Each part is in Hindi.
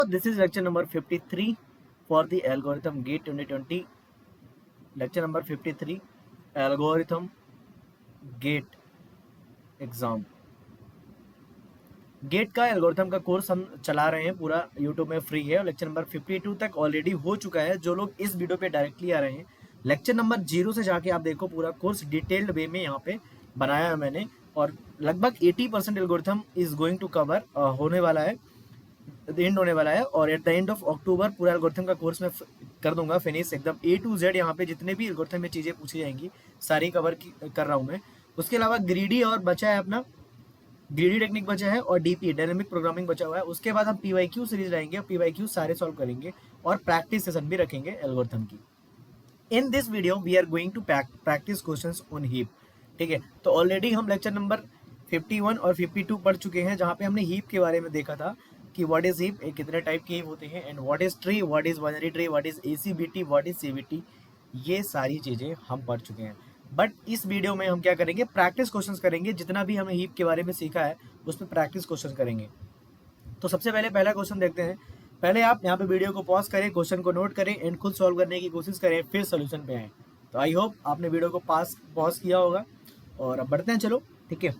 This is lecture number 53 for the algorithm GATE 2020. Lecture number 53 algorithm GATE exam. GATE का एल्गोरिथम का कोर्स हम चला रहे हैं, पूरा यूट्यूब में फ्री है और लेक्चर नंबर 52 तक ऑलरेडी हो चुका है। जो लोग इस वीडियो पे डायरेक्टली आ रहे हैं, लेक्चर नंबर 0 से जाके आप देखो, पूरा कोर्स डिटेल्ड वे में यहाँ पे बनाया है मैंने और लगभग 80% algorithm is going to cover होने वाला है, एंड होने वाला है। और at the end of October पूरा एल्गोरिथम का कोर्स मैं कर दूंगा फिनिश एकदम A to Z। यहाँ पे जितने भी एल्गोरिथम में चीज़ें पूछी जाएंगी सारी कवर कर रहा हूँ मैं। उसके अलावा ग्रीडी और बचा है अपना, ग्रीडी टेक्निक बचा है और DP डायनेमिक प्रोग्रामिंग बचा हुआ है। उसके बाद हम PYQ सीरीज लाएंगे और PYQ सारे सॉल्व करेंगे और प्रैक्टिस सेशन भी रखेंगे एल्गोरिथम की। In this video we are going to practice questions on heap. ठीक है, तो ऑलरेडी हम लेक्चर नंबर 51 और 52 पढ़ चुके हैं, जहाँ पे हमने हीप के बारे में देखा था कि व्हाट इज हीप, कितने टाइप के हीप होते हैं, and what is tree, what is binary tree, what is ACBT, what is CBT, ये सारी चीज़ें हम पढ़ चुके हैं। बट इस वीडियो में हम क्या करेंगे, प्रैक्टिस क्वेश्चंस करेंगे। जितना भी हमें हीप के बारे में सीखा है उसमें प्रैक्टिस क्वेश्चन करेंगे। तो सबसे पहले पहला क्वेश्चन देखते हैं। पहले आप यहाँ पे वीडियो को पॉज करें, क्वेश्चन को नोट करें एंड खुद सॉल्व करने की कोशिश करें, फिर सोल्यूशन पे आए। तो आई होप आपने वीडियो को पॉज किया होगा और अब बढ़ते हैं, चलो ठीक है।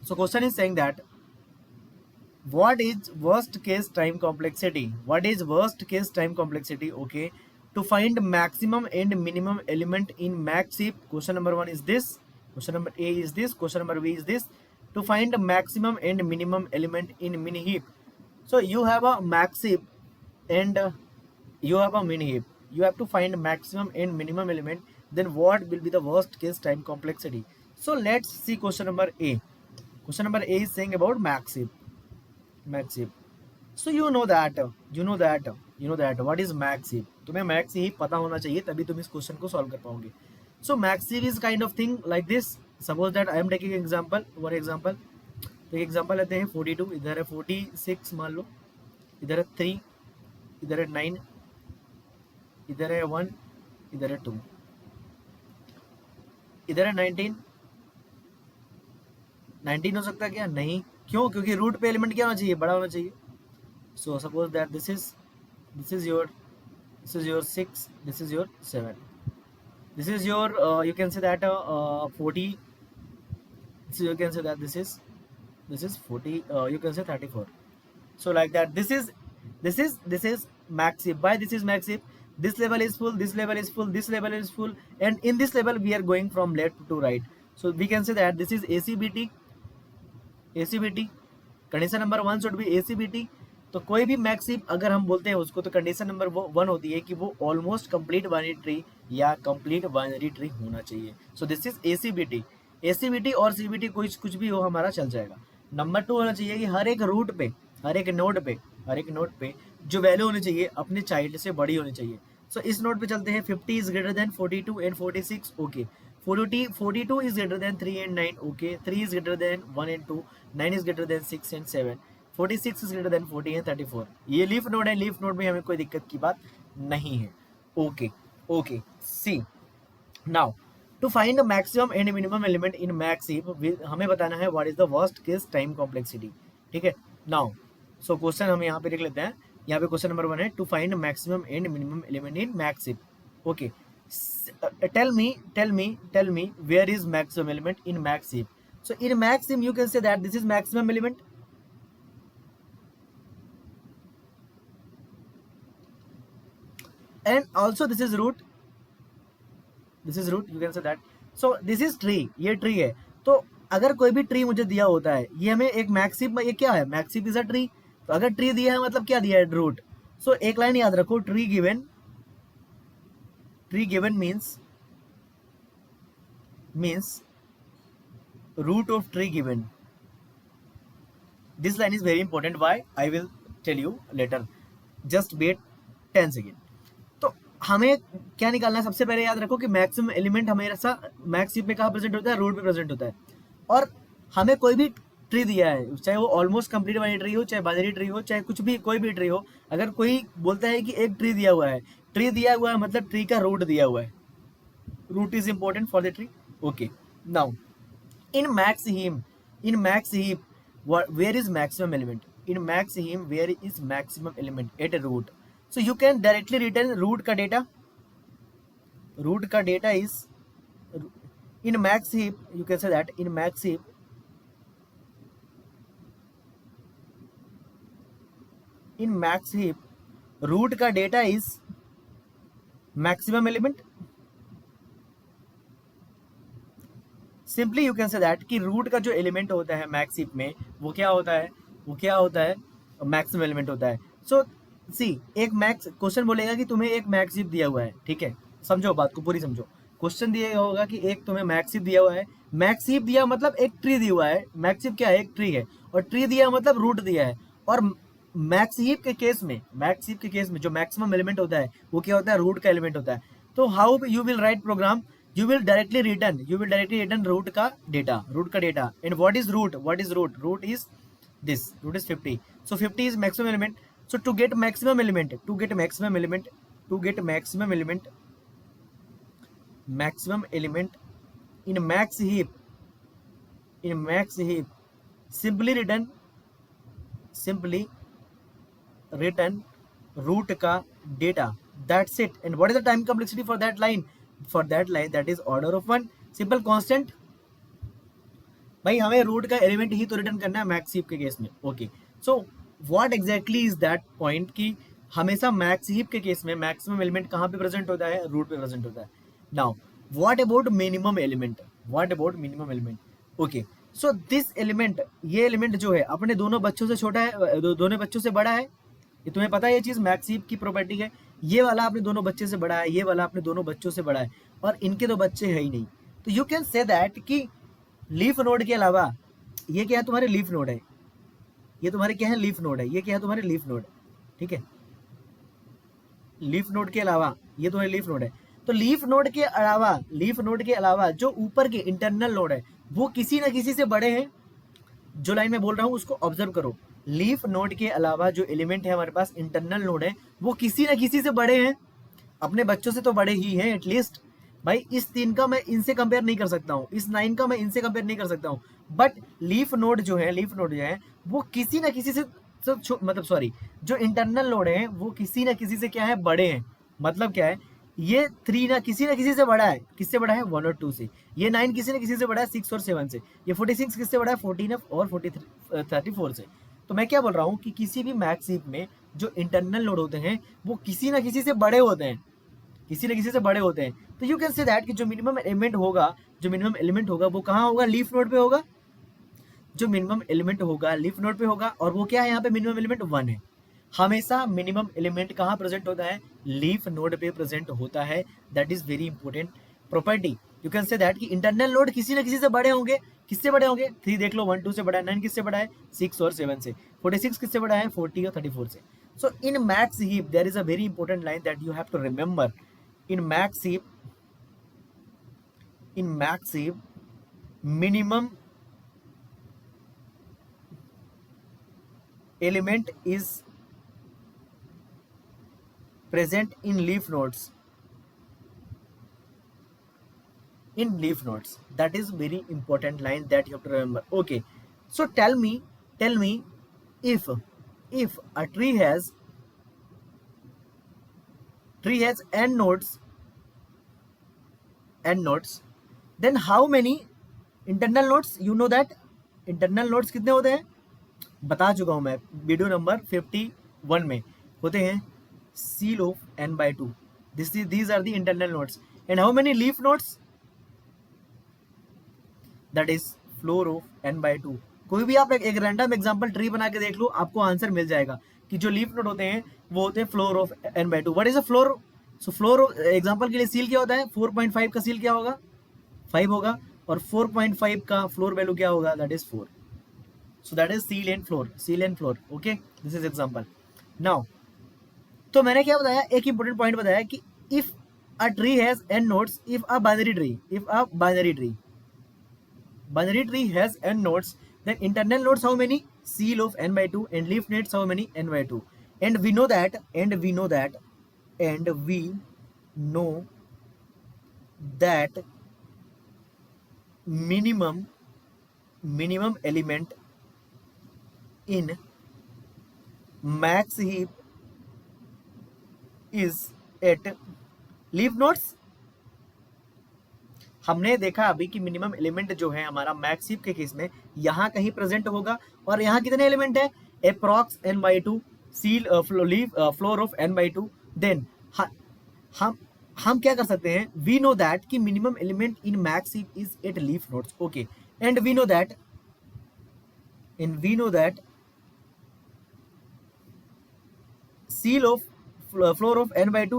So question is saying that what is worst case time complexity, what is worst case time complexity, okay, to find maximum and minimum element in max heap. Question number 1 is this, question number A is this, question number B is this. To find maximum and minimum element in mini heap, so you have a max heap and you have a mini heap, you have to find maximum and minimum element, then what will be the worst case time complexity. So let's see question number A. Question number A is saying about max heap. Max heap. So you know that what is max heap. तुम्हें max heap पता होना चाहिए, तभी तुम इस क्वेश्चन को सॉल्व कर पाओगे। So max heap is kind of thing like this. Suppose that I am taking example, one example. तो एग्जाम्पल लेते हैं 42, इधर है 46 मान लो, इधर है 3, इधर है 9, इधर है 1, इधर है 2, इधर है 19 हो सकता है क्या? नहीं, क्यों? क्योंकि रूट पे एलिमेंट क्या होना चाहिए? बड़ा होना चाहिए। So suppose that this is your 6, this is your 7, this is your you can say that 40, you can say that this is 40, you can say 34. So like that, this is max heap. Why this is max heap? This level is full, this level is full, this level is full, and in this level we are going from left to right. So we can say that this is ACBT. Condition number 1 should be ACBT। तो कोई भी मैक्स हीप अगर हम बोलते हैं उसको, तो कंडीशन नंबर 1 होती है कि वो ऑलमोस्ट कंप्लीट बाइनरी ट्री या कंप्लीट बाइनरी ट्री होना चाहिए। सो दिस इज ACBT और CBT कुछ भी हो हमारा चल जाएगा। नंबर 2 होना चाहिए कि हर एक रूट पे, हर एक नोड पे जो वैल्यू होनी चाहिए अपने चाइल्ड से बड़ी होनी चाहिए। सो इस नोड पे चलते हैं, 50 is greater than 42 and 46, okay. 42 is greater than 3 and 9, okay. 3 is greater than 1 and 2, 9 is greater than 6 and 7, 46 is greater than 40 and 34। ये लीफ नोड है, लीफ नोड में हमें कोई दिक्कत की बात नहीं है, okay. See now to find the maximum and minimum element in max heap, हमें बताना है what is the worst case time complexity. ठीक है, नाउ सो क्वेश्चन हम यहाँ पे लिख लेते हैं। यहाँ पे क्वेश्चन नंबर 1 है to find maximum and minimum element in max heap, okay. Tell me where is maximum element in max heap. So in max heap you can say that this is maximum element, and also this is root, you can say that. So this is tree, ये tree है। तो अगर कोई भी ट्री मुझे दिया होता है, ये हमें एक मैक्स हीप में, ये क्या है? Max heap is a tree. तो अगर ट्री दिया है मतलब क्या दिया है? रूट। सो एक लाइन याद रखो, tree given means root of tree given. This line is very important. Why? I will tell you later. Just wait 10 seconds. तो हमें क्या निकालना है? सबसे पहले याद रखो कि मैक्सिमम एलिमेंट हमेशा मैक्स हीप में कहाँ प्रेजेंट होता है? रूट पे प्रेजेंट होता है। और हमें कोई भी ट्री दिया है, चाहे वो ऑलमोस्ट कंप्लीट बाइनरी ट्री हो, चाहे बाइनरी ट्री हो, चाहे कुछ भी, कोई भी ट्री हो, अगर कोई बोलता है कि एक ट्री दिया हुआ है मतलब ट्री का रूट दिया हुआ है। Root is important for the tree, okay. Now in max heap, where is maximum element? in max heap where is maximum element at a root. So you can directly return root का data. Root का data is in max heap. You can say that in max heap, in max heap root का data is maximum element. Simply you can say that कि रूट का जो एलिमेंट होता है मैक्स हीप में वो क्या होता है, वो क्या होता है, मैक्सिमम एलिमेंट होता है. सो सी एक मैक्स क्वेश्चन बोलेगा कि तुम्हें एक मैक्स हीप दिया हुआ है, ठीक है, समझो बात को पूरी समझो. क्वेश्चन दिया होगा कि एक तुम्हें मैक्स हीप दिया हुआ है. मैक्स हीप दिया मतलब एक ट्री दिया हुआ है. मैक्स हीप क्या है, एक ट्री है, और ट्री दिया मतलब रूट दिया है. और मैक्स हीप के केस में, मैक्स हीप के केस में जो मैक्सिमम एलिमेंट होता है वो क्या होता है, रूट का एलिमेंट होता है. तो how you will write program, you will directly return root का data, and what is root, root is this, root is 50. So 50 is maximum element. So to get maximum element in max heap, simply return root का data. That's it. And what is the time complexity for that line? For that line that is order of 1. Simple constant. भाई हमें रूट का एलिमेंट ही तो रिटर्न करना है मैक्स हीप के केस में. Okay, so what exactly is that point कि हमेशा मैक्स हीप के केस में मैक्सिमम एलिमेंट कहाँ पे प्रेजेंट होता है, रूट पे प्रेजेंट होता है. Now what about minimum element, okay, so this element, ये एलिमेंट जो है अपने दोनों बच्चों से छोटा है, दोनों बच्चों से बड़ा है. ये तुम्हें पता है, ये चीज मैक्स हीप की प्रॉपर्टी है. ये वाला अपने दोनों बच्चे से बड़ा है, ये वाला अपने दोनों बच्चों से बड़ा है, और इनके तो बच्चे है ही नहीं. तो यू कैन से दैट कि लीफ नोड के अलावा ये क्या है, तुम्हारे लीफ नोड है, ये तुम्हारे क्या है, लीफ नोड है, ये क्या है, तुम्हारे लीफ नोड, ठीक है. लीफ नोड के अलावा ये तुम्हारे लीफ नोड है. तो लीफ नोड के अलावा जो ऊपर के इंटरनल नोड है वो किसी ना किसी से बड़े हैं. जो लाइन में बोल रहा हूं उसको ऑब्जर्व करो. लीफ नोड के अलावा जो एलिमेंट है हमारे पास, इंटरनल नोड है, वो किसी ना किसी से बड़े हैं. अपने बच्चों से तो बड़े ही हैं एटलीस्ट. भाई इस 3 का मैं इनसे कंपेयर नहीं कर सकता हूँ, इस 9 का मैं इनसे कंपेयर नहीं कर सकता हूँ, बट लीफ नोड जो है वो किसी ना किसी से मतलब सॉरी, जो इंटरनल नोड है वो किसी ना किसी से क्या है, बड़े हैं. मतलब क्या है, ये 3 ना किसी से बड़ा है. किससे बड़ा है, 1 और 2 से. ये 9 किसी ना किसी से बड़ा है, 6 और 7 से. ये 46 किससे बड़ा है, 14 और 34 से. तो मैं क्या बोल रहा हूँ कि किसी भी मैक्स हीप में जो इंटरनल नोड होते हैं वो किसी ना किसी से बड़े होते हैं, तो यू कैन से दैट कि जो मिनिमम एलिमेंट होगा वो कहाँ होगा, लीफ नोड पे होगा. जो मिनिमम एलिमेंट होगा लीफ नोड पे होगा, और वो क्या है, यहाँ पे मिनिमम एलिमेंट 1 है. हमेशा मिनिमम एलिमेंट कहाँ प्रेजेंट होता है, लीफ नोड पे प्रेजेंट होता है. That is very important property. You can say that कि इंटरनल नोड किसी ना किसी से बड़े होंगे. किससे बड़े होंगे, 3 देख लो, 1 2 से बड़ा है, 9 किससे बड़ा है, 6 और 7 से, 46 किससे बड़ा है, 40 और 34 से. So in max heap there is a very important line that you have to remember. in max heap minimum element is present in leaf nodes. That is very important line that you have to remember. Okay, so tell me if a tree has n nodes, then how many internal nodes, you know that internal nodes कितने होते हैं, बता चुका हूं मैं वीडियो नंबर 51 में. होते हैं seal of n/2. These are the internal nodes. And how many leaf nodes, that is floor of n/2. कोई भी आप एक रैंडम एग्जांपल ट्री बना के देख लो, आपको आंसर मिल जाएगा कि जो लीफ नोड होते हैं वो होते हैं floor of n/2. What is a floor, so floor example के लिए सील क्या होता है, 4.5 का सील क्या होगा, 5 होगा, और 4.5 का फ्लोर वैल्यू क्या होगा, that is 4. So that is seal and floor. Okay, this is example. Now तो मैंने क्या बताया, एक इंपॉर्टेंट पॉइंट बताया कि if a tree has n nodes, if a binary tree has n nodes, then internal nodes how many, seal of n/2, and leaf nodes how many, n/2. And we know that minimum element in max heap is at leaf nodes. हमने देखा अभी कि मिनिमम एलिमेंट जो है हमारा मैक्स हीप के केस में यहाँ कहीं प्रेजेंट होगा, और यहाँ कितने एलिमेंट है, approx n/2 ceil leaf floor of n/2। Then हम हम क्या कर सकते हैं, वी नो दैट कि minimum element in max heap is at leaf nodes. Okay, and we know that seal of floor of n/2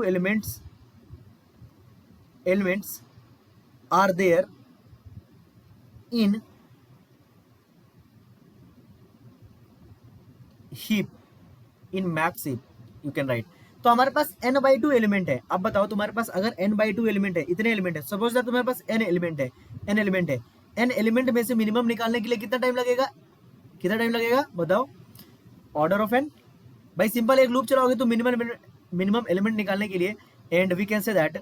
elements are there in heap in max heap you can write। तो हमारे पास n/2 एलिमेंट है। अब बताओ तुम्हारे पास अगर n/2 एलिमेंट है, इतने एलिमेंट है, सपोज दैट तुम्हारे पास n एलिमेंट है, n एलिमेंट में से मिनिमम निकालने के लिए कितना टाइम लगेगा, बताओ, ऑर्डर ऑफ n। भाई सिंपल एक लूप चलाओगे तो मिनिमम एलिमेंट निकालने के लिए, and we can say that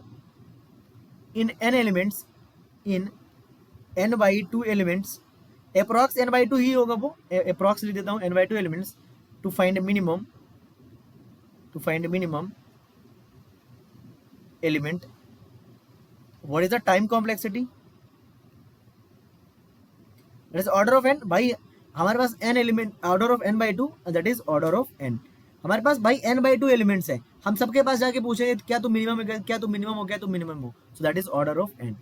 in n elements, in n/2 elements, approx n/2 ही होगा, वो अप्रॉक्स लिख देता हूँ, n/2 elements to find minimum element. What is the time complexity, that is order of n। भाई हमारे पास n element, order of n/2, that is order of n। हमारे पास भाई n/2 एलिमेंट्स है, हम सबके पास जाके पूछेंगे क्या तुम मिनिमम हो, क्या तुम मिनिमम हो, सो that is order of n।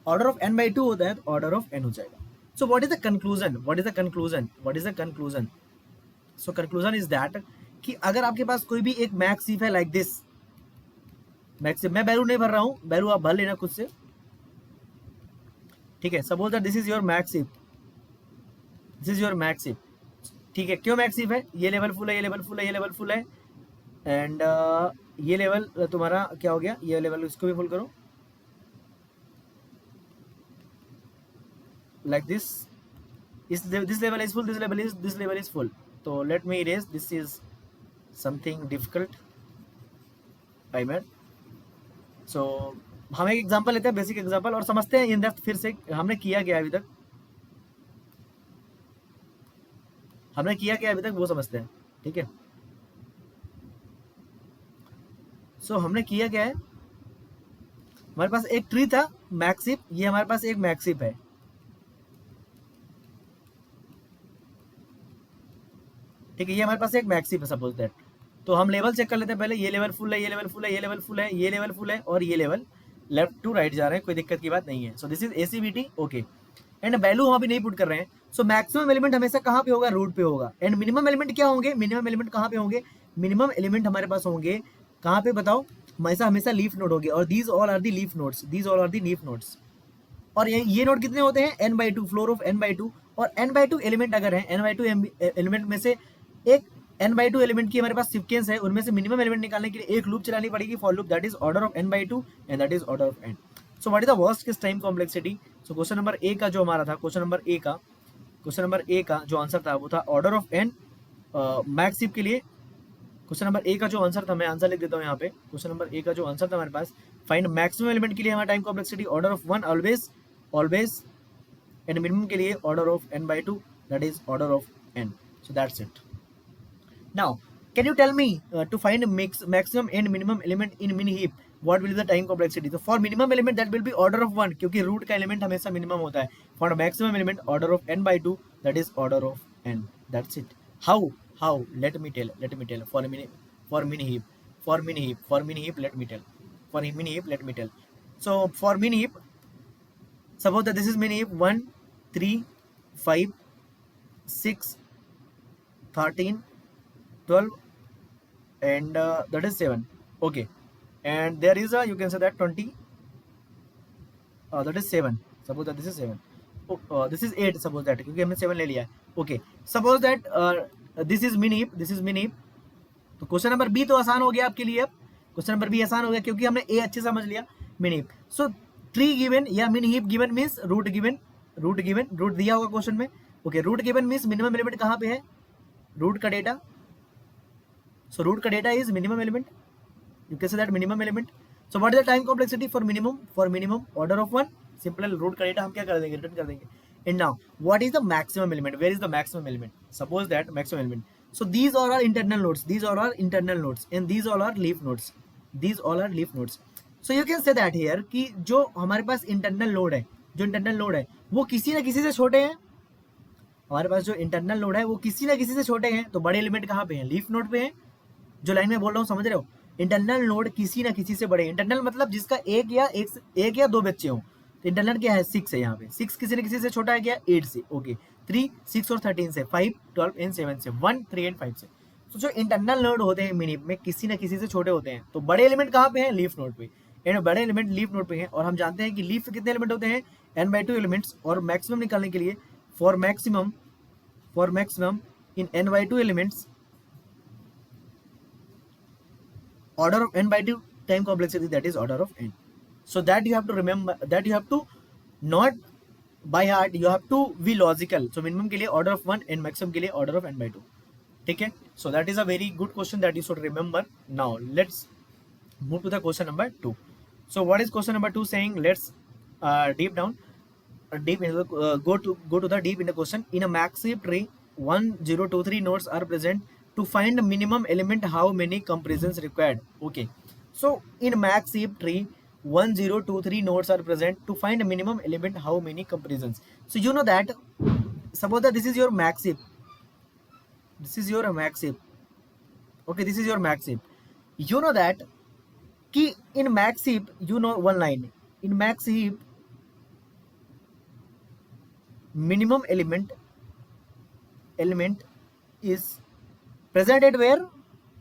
Order of n/2 होता है तो ऑर्डर ऑफ n हो जाएगा। So what is the conclusion, so conclusion is that कि अगर आपके पास कोई भी एक मैक्स हीप है लाइक दिस, मैक्स, मैं वैल्यू नहीं भर रहा हूं, वैल्यू आप भर लेना खुद से, ठीक है। Suppose that this is your max heap, ठीक है। क्यों मैक्स हीप है, ये लेवल फुल है, ये लेवल फुल है, एंड ये लेवल तुम्हारा क्या हो गया, ये लेवल इसको भी फुल करो like this, this level is full, this level is full। तो let me erase, this is something difficult I made। so हम एक एग्जांपल लेते हैं, बेसिक एग्जांपल, और समझते हैं इन डेप्थ फिर से हमने किया क्या अभी तक, वो समझते हैं, ठीक है। सो हमने किया क्या है, हमारे पास एक ट्री था मैक्स हीप, ये हमारे पास एक मैक्स हीप है, ठीक है, ये हमारे पास एक मैक्स हीप है सपोज दैट। तो हम लेवल चेक कर लेते हैं पहले, ये लेवल फुल है, ये लेवल फुल है, ये लेवल फुल है, ये लेवल फुल है, और ये लेवल लेफ्ट टू राइट जा रहे हैं, कोई दिक्कत की बात नहीं है। सो this is ACBT, okay. And value हम अभी नहीं पुट कर रहे हैं। सो मैक्सिमम एलिमेंट हमेशा कहाँ पे होगा, रूट पे होगा। एंड मिनिमम एलिमेंट क्या होंगे, मिनिमम एलिमेंट कहाँ पे होंगे, मिनिमम एलिमेंट हमारे पास होंगे कहाँ पे बताओ, हमेशा लीफ नोड होंगे, और these all are the leaf nodes, और ये नोड कितने होते हैं, n/2, फ्लोर ऑफ n/2, और n/2 एलिमेंट अगर है, n/2 एलिमेंट में से एक n/2 एलिमेंट की हमारे पास सीक्वेंस है, उनमें से मिनिमम एलिमेंट निकालने के लिए एक लूप चलानी पड़ेगी, for loop, that is order of n/2 and that is order of n। So what is the worst case time complexity. So question number A का जो हमारा था, क्वेश्चन नंबर ए का जो आंसर था वो था order of n max heap के लिए। क्वेश्चन नंबर ए का जो आंसर था, मैं आंसर लिख देता हूँ यहाँ पे, क्वेश्चन नंबर ए का जो आंसर था हमारे पास, फाइंड मैक्सिमम एलिमेंट के लिए हमारा time complexity order of 1 always, and minimum के लिए order of n/2, that is order of n। So that's it. Now, can you tell me to find maximum and minimum element in mini heap, what will be the time complexity? So for minimum element that will be order of 1, क्योंकि root का element हमेशा minimum होता है। For maximum element order of n/2, that is order of n। That's it। How? Let me tell। For mini heap, let me tell। So for mini heap, suppose that this is mini heap 1, 3, 5, 6, 13, 12, and that is 7, okay, and there is a, you can say that 20, that is 7, suppose that this is 7, this is 8, suppose that, क्योंकि हमने 7 ले लिया है, okay। Suppose that this is mini heap, तो क्वेश्चन नंबर बी तो आसान हो गया आपके लिए। अब क्वेश्चन नंबर बी आसान हो गया क्योंकि हमने ए अच्छे समझ लिया, mini heap. So tree given या mini heap given means root दिया होगा क्वेश्चन में, okay. Root given means minimum element कहाँ पे है, रूट का data. So root ka data is minimum element. You can say that minimum element. So what is the time complexity for minimum? For minimum order of 1. Simple root ka data हम क्या कर देंगे, return कर देंगे। And now what is the maximum element? Where is the maximum element? Suppose that maximum element. So these all are internal nodes, these all are internal nodes, and these all are leaf nodes, these all are leaf nodes. So you can say that here कि जो हमारे पास इंटरनल नोड है, जो इंटरनल नोड है वो किसी ना किसी से छोटे हैं, हमारे पास जो इंटरनल नोड है वो किसी ना किसी से छोटे हैं, तो बड़े एलिमेंट कहाँ पे हैं, लीफ नोड पे हैं। जो लाइन में बोल रहा हूँ समझ रहे हो, इंटरनल नोड किसी ना किसी से बड़े, इंटरनल मतलब जिसका एक या दो बच्चे हों, तो इंटरनल क्या है 6 है, यहाँ पे 6 किसी न किसी से छोटा है क्या 8 से, ओके 3 6 और 13 से, 5 12 एंड 7 से, 1 3 एंड 5 से। तो जो इंटरनल नोड होते हैं मिनी में किसी ना किसी से छोटे होते हैं, तो बड़े एलिमेंट कहाँ पे हैं, लीफ नोड पे, एंड बड़े एलिमेंट लीफ नोड पे हैं। और हम जानते हैं कि लीफ कितने एलिमेंट होते हैं, n/2 एलिमेंट्स, और मैक्सिमम निकालने के लिए for maximum in n/2 elements order of n/2 time complexity, that is order of n. So that you have to remember, that you have to not by heart, you have to be logical. So minimum के लिए order of 1 and maximum के लिए order of n/2, ठीक है। So that is a very good question that you should remember. Now let's move to the question number 2. So what is question number 2 saying? Let's deep down deep into the, go to the deep in the question. In a max heap tree 1 0 2 3 nodes are present. To find minimum element, how many comparisons required? Okay, so in max heap tree 1 0 2 3 nodes are present. To find minimum element, how many comparisons? So you know that, suppose that this is your max heap, this is your max heap, okay, this is your max heap. You know that कि in max heap, you know one line, in max heap minimum element is present at where,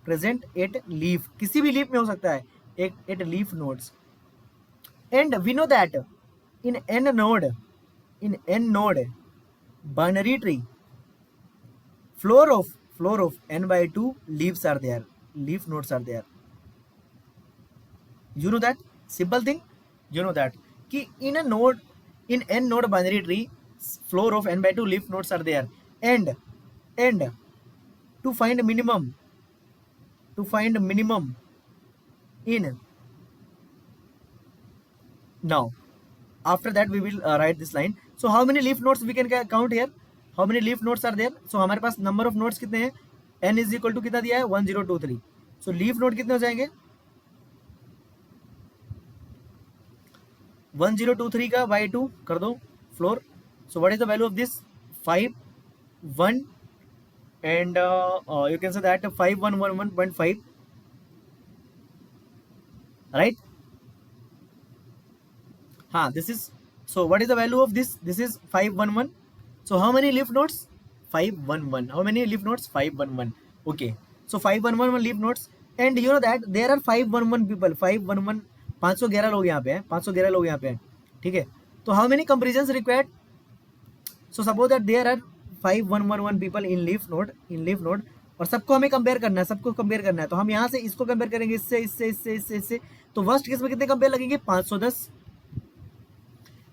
present at leaf, किसी भी लीफ में हो सकता है, एक at leaf nodes. And we know that in n node binary tree floor of n/2 leaves are there, leaf nodes are there. You know that simple thing, you know that कि in n node binary tree floor of n/2 leaf nodes are there, and to find minimum in, now after that we will write this line. So how many leaf nodes we can count here, how many leaf nodes are there? So हमारे पास number of nodes कितने हैं, n is equal to कितना दिया है 1 0 2 3. So leaf node कितने हो जाएंगे 1 0 2 3 का by 2 कर दो floor. So what is the value of this, 5 1 and you can say that 5111.5, right? This is, so what is the value of this, this is 511. So how many leaf nodes, 511, how many leaf nodes, 511, okay. So 511 leaf nodes, and you know that there are 511 people, 511 511 लोग यहाँ पे हैं, 511 लोग यहाँ पे हैं, ठीक है। तो how many comparisons required? So suppose that there are 5111 people in leaf node, और सबको हमें कंपेयर करना है, सबको कंपेयर करना है। तो हम यहाँ से इसको कंपेयर करेंगे इससे, तो वर्स्ट केस में कितने कंपेयर लगेंगे 510।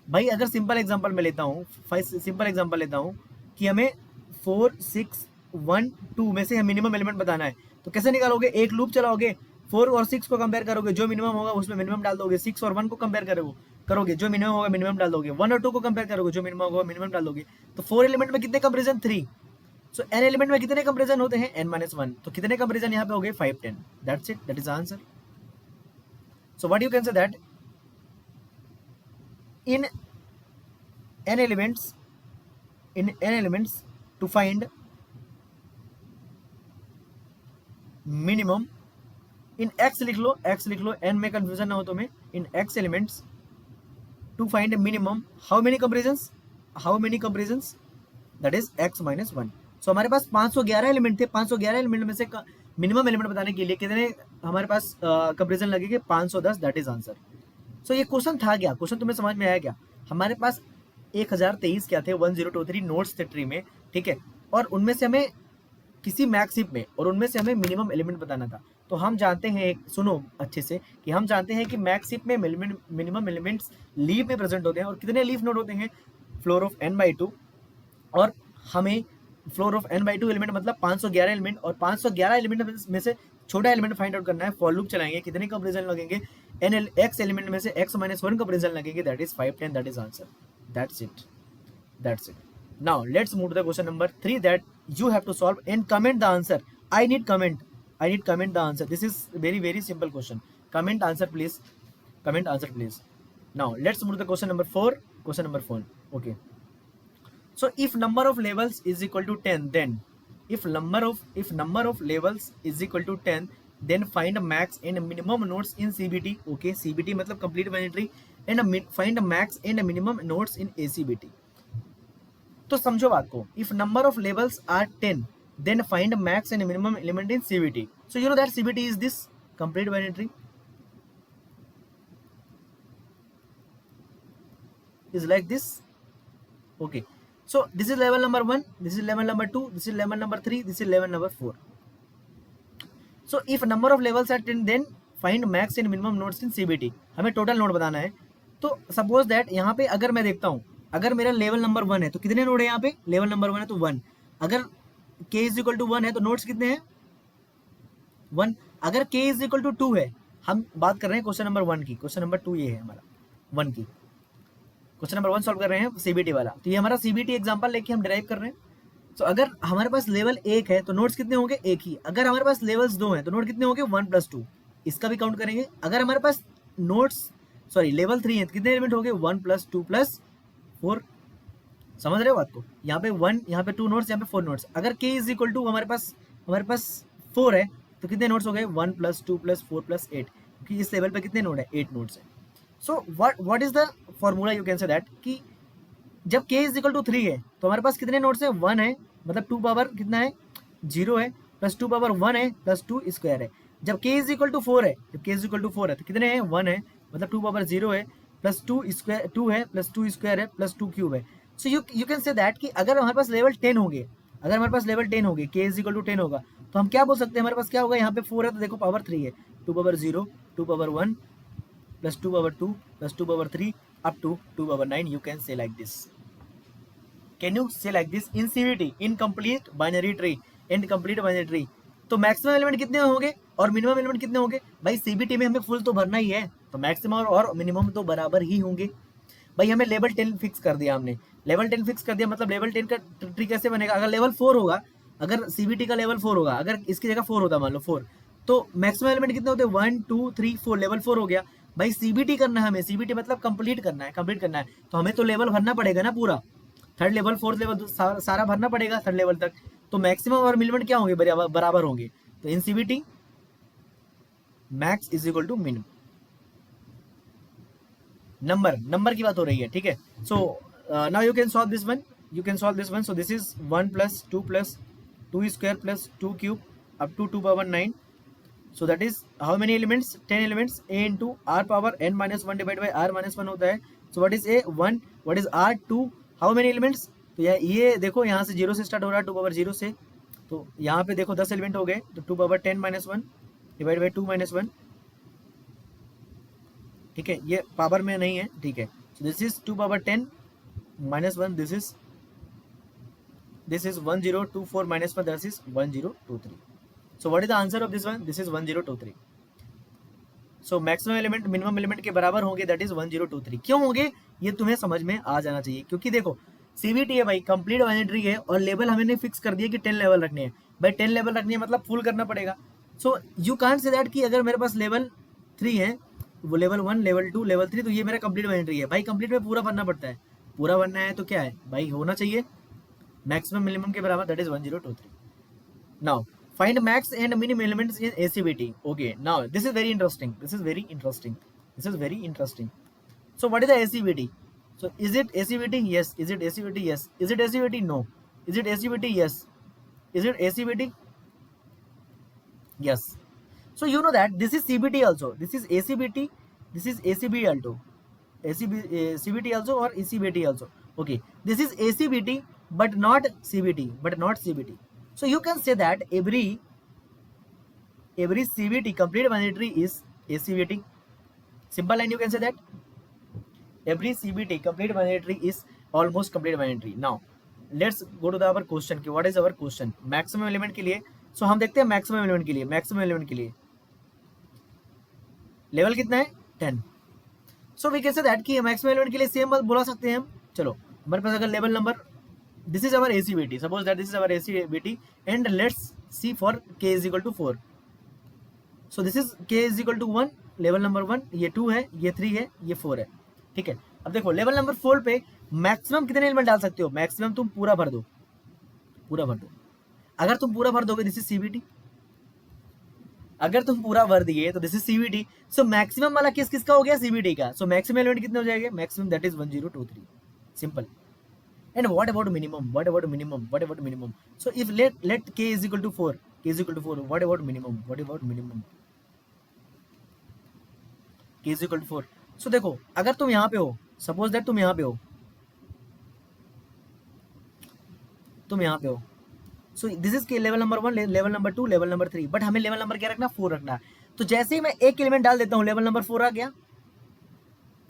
भाई अगर सिंपल एग्जांपल में लेता हूँ, सिंपल एग्जांपल लेता हूँ कि हमें 4 6 1 2 में से मिनिमम एलिमेंट बताना है, तो कैसे निकालोगे, एक लूप चलाओगे, 4 और 6 को कंपेयर करोगे, जो मिनिमम होगा उसमें मिनिमम डाल दोगे, 6 और 1 को कंपेयर करोगे, जो मिनिमम होगा मिनिमम डाल दोगे, 1 और 2 को कंपेयर करोगे, जो मिनिमम होगा मिनिमम डाल दोगे। तो 4 एलिमेंट में कितने कंपैरिजन, 3। सो n एलिमेंट में कितने कंपैरिजन होते हैं, n-1, तो कितने कंपैरिजन यहाँ पे हो गए 5 10, that's it, that is answer. So what you can say that in n elements to find minimum, in x लिख लो, n में कंफ्यूजन ना हो तो मैं, in x elements to find minimum, how many comparisons, that is x minus 1. So हमारे पास 511 एलिमेंट थे, 511 एलिमेंट में से मिनिमम एलिमेंट बताने के लिए कितने हमारे पास कंपैरिजन लगेंगे, 510, दैट इज आंसर। सो ये क्वेश्चन था क्या, क्वेश्चन तुम्हें समझ में आया क्या? हमारे पास 1023 क्या थे, 1023 नोड्स थे ट्री में, ठीक है, और उनमें से हमें किसी मैक्स हीप में, और उनमें से हमें मिनिमम एलिमेंट बताना था। तो हम जानते हैं, सुनो अच्छे से, कि हम जानते हैं कि मैक्स हीप में मिनिमम एलिमेंट्स लीफ में प्रेजेंट होते हैं, और कितने लीफ नोड होते हैं, फ्लोर ऑफ n/2, और हमें फ्लोर ऑफ n/2 एलिमेंट मतलब 511 एलिमेंट, और 511 एलिमेंट में से छोटा एलिमेंट फाइंड आउट करना है। फॉर लूप चलाएंगे, कितने कंपैरिजन लगेंगे, x एलिमेंट में से x minus 1 कंपैरिजन लगेंगे, that is 510, that is answer, that's it. Now let's move to the question number 3, that you have to solve and comment the answer. I need comment the answer. This is very simple question. Comment answer please. Comment answer please. Now let's move to the question number 4. Question number 4. Okay, so if number of levels is equal to 10, then if number of levels is equal to 10, then find max and minimum nodes in CBT. Okay, CBT मतलब complete binary tree, and find max and minimum nodes in ACBT. तो समझो बात को, if number of levels are 10, then find max and minimum element in CBT. So you know that CBT is this complete binary tree, is like this. Okay, so this is level number 1, this is level number 2, this is level number 3, this is level number 4. So if number of levels are 10, then find max and minimum nodes in CBT. हमें टोटल नोड बताना है. तो सपोज दैट यहाँ पे अगर मैं देखता हूँ, अगर मेरा लेवल नंबर 1 है तो कितने नोड है यहाँ पे, लेवल नंबर 1 है तो 1. अगर k इज इक्वल टू 1 है तो नोड्स कितने हैं, 1. अगर k इज इक्वल टू 2 है, हम बात कर रहे हैं क्वेश्चन नंबर 1 की, क्वेश्चन नंबर 2 ये है हमारा 1 की, क्वेश्चन नंबर 1 सॉल्व कर रहे हैं सीबीटी वाला. तो ये हमारा सीबीटी एग्जांपल लेके हम डिराइव कर रहे हैं. तो अगर हमारे पास लेवल 1 है तो नोड्स कितने होंगे, एक ही. अगर हमारे पास लेवल्स 2 हैं तो नोड कितने होंगे, 1 + 2. इसका भी काउंट करेंगे. अगर हमारे पास लेवल 3 है तो कितने एलिमेंट हो गए, 1 + 2 + 4. समझ रहे हो बात को, यहाँ पे 1, यहाँ पे 2 नोड्स, यहाँ पे 4 नोड्स. अगर k इज इक्वल टू हमारे पास 4 है तो कितने नोड्स हो गए, 1 + 2 + 4 + 8, क्योंकि इस लेवल पे कितने नोड है, 8 नोड्स है. So what is the formula, you can say that कि जब k इज इक्वल टू 3 है तो हमारे पास कितने नोड्स है, 1 है, मतलब 2 पावर कितना है, 0 है, प्लस 2 पावर 1 है, प्लस 2 स्क्वायर है. जब k इज इक्वल टू 4 है, तो कितने हैं, 1 है, मतलब 2 पावर 0 है, प्लस 2 स्क्वायर 2 है, प्लस 2 स्क्वायर है, प्लस 2 क्यूब है. So you can say that कि अगर हमारे पास लेवल 10 होंगे, k इज इक्वल टू 10 होगा, तो हम क्या बोल सकते हैं, हमारे पास क्या होगा, यहाँ पे 4 है तो देखो पावर 3 है, 2 power 0, 2 power 1, plus 2 power 2, plus 2 power 3, up to 2 power 9. You can say like this. Can you say like this in CBT, in complete binary tree and complete binary tree? तो मैक्सिमम एलिमेंट कितने होंगे और मिनिमम एलिमेंट कितने होंगे भाई, सीबीटी में हमें फुल तो भरना ही है, तो मैक्सिमम और मिनिमम तो बराबर ही होंगे. भाई हमें लेवल 10 फिक्स कर दिया, हमने लेवल 10 फिक्स कर दिया, मतलब लेवल 10 का ट्री कैसे बनेगा, अगर लेवल 4 होगा, अगर सीबीटी का लेवल 4 होगा, अगर इसकी जगह 4 होता मान लो 4, तो मैक्सिमम एलिमेंट कितने होते हैं, 1 2 3 4, लेवल 4 हो गया. भाई सीबीटी करना है हमें, सीबीटी मतलब कंप्लीट करना है, तो हमें तो लेवल भरना पड़ेगा ना पूरा, थर्ड लेवल, फोर्थ लेवल सारा भरना पड़ेगा थर्ड लेवल तक. तो मैक्सिमम और मिनिमम क्या होंगे, बराबर होंगे. तो in CBT max is equal to minimum. Number की बात हो रही है, ठीक है. So now you can solve this one. So this is 1 + 2 + 2 square + 2 cube up to 2 power 9. So that is how many elements, 10 elements, a into r power n minus 1 divided by r minus 1 होता है. So what is a, 1, what is r, 2, how many elements. तो ये देखो यहाँ से 0 से स्टार्ट हो रहा है, 2 पावर 0 से, तो यहाँ पे देखो 10 एलिमेंट हो गए, तो 2 पावर 10 - 1 डिवाइड बाई 2 - 1, ठीक है, ये पावर में नहीं है, ठीक है. So this is 2 power 10 - 1, this is 1024 - 1, this is 1023. So what is the answer of this one? This is 1023. So maximum element minimum element के बराबर होंगे, दैट इज 1023. क्यों होंगे ये तुम्हें समझ में आ जाना चाहिए, क्योंकि देखो सीबीटी है भाई, कंप्लीट बाइनरी ट्री है, और लेवल हमने फिक्स कर दिया कि 10 लेवल रखने हैं. भाई 10 लेवल रखनी है मतलब फुल करना पड़ेगा. So you can't say that कि अगर मेरे पास लेवल 3 है, वो लेवल 1, लेवल 2, लेवल 3, तो ये मेरा कंप्लीट बाइनरी ट्री है. भाई कंप्लीट में पूरा भरना पड़ता है, पूरा भरना है तो क्या है भाई, होना चाहिए मैक्सिमम मिनिमम के बराबर, that is 1023. Now find max and minimum elements in ACBT. Okay, now this is very interesting. So what is the ACBT? So is it ACBT? Yes. Is it ACBT? Yes. Is it ACBT? No. Is it ACBT? Yes. Is it ACBT? Yes. So you know that this is CBT also, this is ACBT, this is ACB also, CBT also or ECBT also. Okay, this is ACBT but not CBT. So you can say that every CBT complete binary tree is ACBT. Simple line, you can say that every CBT complete binary tree is almost complete binary tree. Now let's go to our question. What is our question? Maximum element के लिए, so हम देखते हैं maximum element के लिए लेवल कितना है, 10. So we can say that कि maximum element के लिए सेम बात बोला सकते हैं हम. चलो हमारे पास अगर level number this is our ACBT. Suppose that this is our ACBT, and let's see for k is equal to 4. So this is k is equal to 1, level number 1, ये 2 है, ये 3 है, ये 4 है, ठीक है। अब देखो लेवल नंबर 4 पे मैक्सिमम कितने एलिमेंट डाल सकते हो? मैक्सिमम तुम पूरा भर दो, पूरा भर दो। अगर तुम पूरा भर दोगे दिस इज CBT, अगर तुम पूरा भर दिए तो this is CBT। So maximum वाला केस किसका हो गया? CBT का। सो मैक्सिमम एलिमेंट कितने हो जाएंगे? Maximum that is 1023, simple. And what about minimum? What about minimum? What about minimum? So if let k is equal to 4, k is equal to 4. What about minimum? What about minimum? k is equal to 4. So देखो अगर तुम यहाँ पे हो, suppose that तुम यहाँ पे हो, तुम यहाँ पे हो, so this is k level number 1, level number 2, level number 3, but हमें लेवल नंबर क्या रखना? 4 रखना। तो जैसे ही मैं एक एलिमेंट डाल देता हूँ लेवल नंबर 4 आ गया,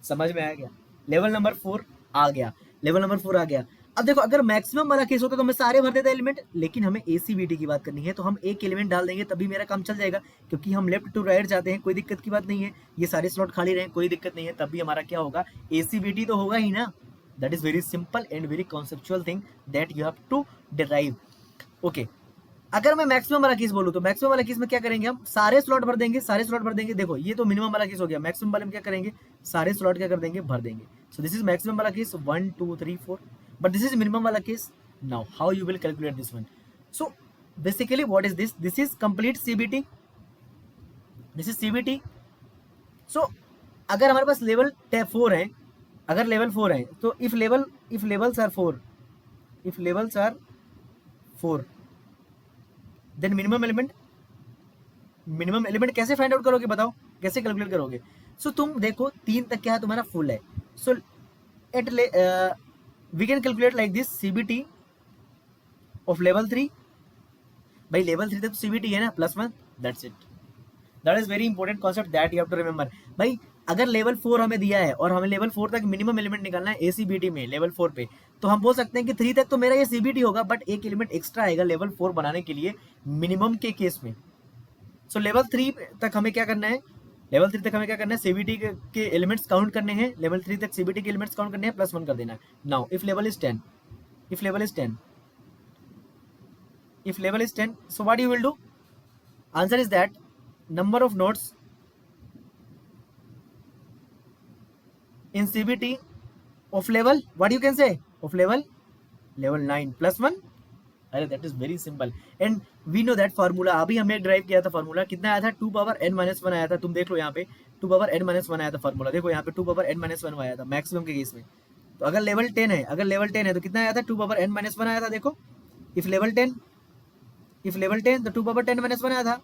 समझ में आया क्या? लेवल नंबर 4 आ गया, लेवल नंबर 4 आ गया। अब देखो अगर मैक्सिमम वाला केस होता तो मैं सारे भर देता एलिमेंट, लेकिन हमें ACBT की बात करनी है तो हम एक एलिमेंट डाल देंगे तभी मेरा काम चल जाएगा, क्योंकि हम लेफ्ट टू राइट जाते हैं, कोई दिक्कत की बात नहीं है, ये सारे स्लॉट खाली रहे कोई दिक्कत नहीं है, तब भी हमारा क्या होगा? ACBT तो होगा ही ना। That is very simple and very conceptual thing that you have to derive. Okay, अगर मैं मैक्सिमम वाला केस बोलूँ तो मैक्सिमम वाला केस में क्या करेंगे? हम सारे स्लॉट भर देंगे, सारे स्लॉट भर देंगे। देखो ये तो मिनिमम वाला केस हो गया, मैक्सिमम वाले में क्या करेंगे? सारे स्लॉट क्या कर देंगे? भर देंगे। सो दिस इज मैक्सिमम वाला case 1 2 3 4, but this is minimum wala case. Now how you will calculate this one? So basically what is this? This is complete CBT, this is CBT. So अगर हमारे पास लेवल 4 है, अगर लेवल 4 है तो if levels are 4, if levels are 4, then minimum element कैसे फाइंड आउट करोगे? बताओ कैसे कैलकुलेट करोगे? सो तुम देखो 3 तक क्या है तुम्हारा? फुल है। सो eight we can calculate like this CBT of level 3, भाई level 3 तक CBT है ना, +1, that's it. That is very important concept that you have to remember. भाई अगर लेवल 4 हमें दिया है और हमें लेवल 4 तक मिनिमम एलिमेंट निकालना है ACBT में लेवल 4 पे, तो हम बोल सकते हैं कि 3 तक तो मेरा ये CBT होगा, बट एक एलिमेंट एक्स्ट्रा आएगा लेवल 4 बनाने के लिए मिनिमम के केस में। सो लेवल 3 तक हमें क्या करना है? लेवल 3 तक हमें क्या करना है? CBT के एलिमेंट्स काउंट करने हैं, लेवल 3 तक CBT के एलिमेंट्स काउंट करने हैं, +1 कर देना है। Now if level is 10, if level is 10, if level is 10, so what you will do? Answer is that number of nodes in CBT of level, what you can say? Of level 9 +1। अरे that is very simple and we know that formula. अभी हमें ड्राइव किया था फार्मूला, कितना आया था? 2n-1 आया था। तुम देख लो यहाँ पे 2n-1 आया था फार्मूला। देखो यहाँ पे 2n-1 आया था मैक्सिमम के केस में। तो अगर लेवल 10 है, अगर लेवल 10 है तो कितना आया था? 2n-1 आया था। देखो इफ लेवल 10 तो 2n-1 आया था।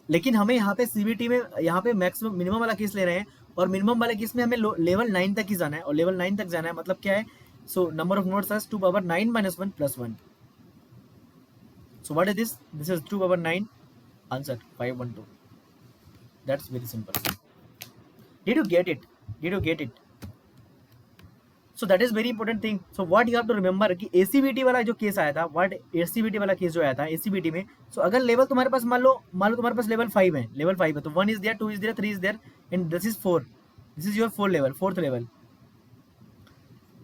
लेकिन हमें यहाँ पे CBT में यहाँ पे मैक्सिमम मिनिमम वाला केस ले रहे हैं, और मिनिमम वाले केस में हमें लेवल 9 तक ही जाना है, और लेवल 9 तक जाना है मतलब क्या है? So number of nodes is 2n-1 +1। So what is this? This is 2/9. Answer 512. That's very simple. Did you get it? Did you get it? So that is very important thing. So what you have to remember कि ACBT वाला जो केस आया था, what ACBT वाला केस जो आया था ACBT में, so अगर लेवल तुम्हारे पास मान लो तुम्हारे पास लेवल 5 है, लेवल 5 है तो 1 is there, 2 is there, 3 is there, and this is 4. This is your 4th level.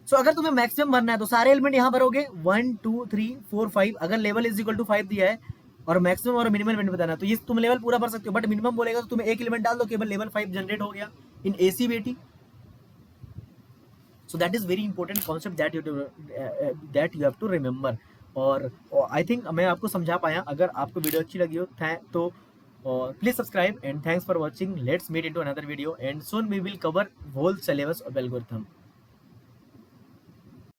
सो अगर तुम्हें मैक्सिमम भरना है तो सारे एलिमेंट यहाँ भरोगे 1 2 3 4 5। अगर लेवल इज इक्वल टू 5 दिया है और मैक्सिमम और मिनिमम एलिमेंट बताना है तो ये तुम लेवल पूरा भर सकते हो, बट मिनिमम बोलेगा तो तुम्हें एक एलिमेंट डाल दो, केवल लेवल 5 जनरेट हो गया in ACBT। So that is very important concept that you have to remember. और आई थिंक मैं आपको समझा पाया। अगर आपको वीडियो अच्छी लगी हो तो please subscribe and thanks for watching. Let's meet into another video and soon we will cover whole syllabus of algorithm.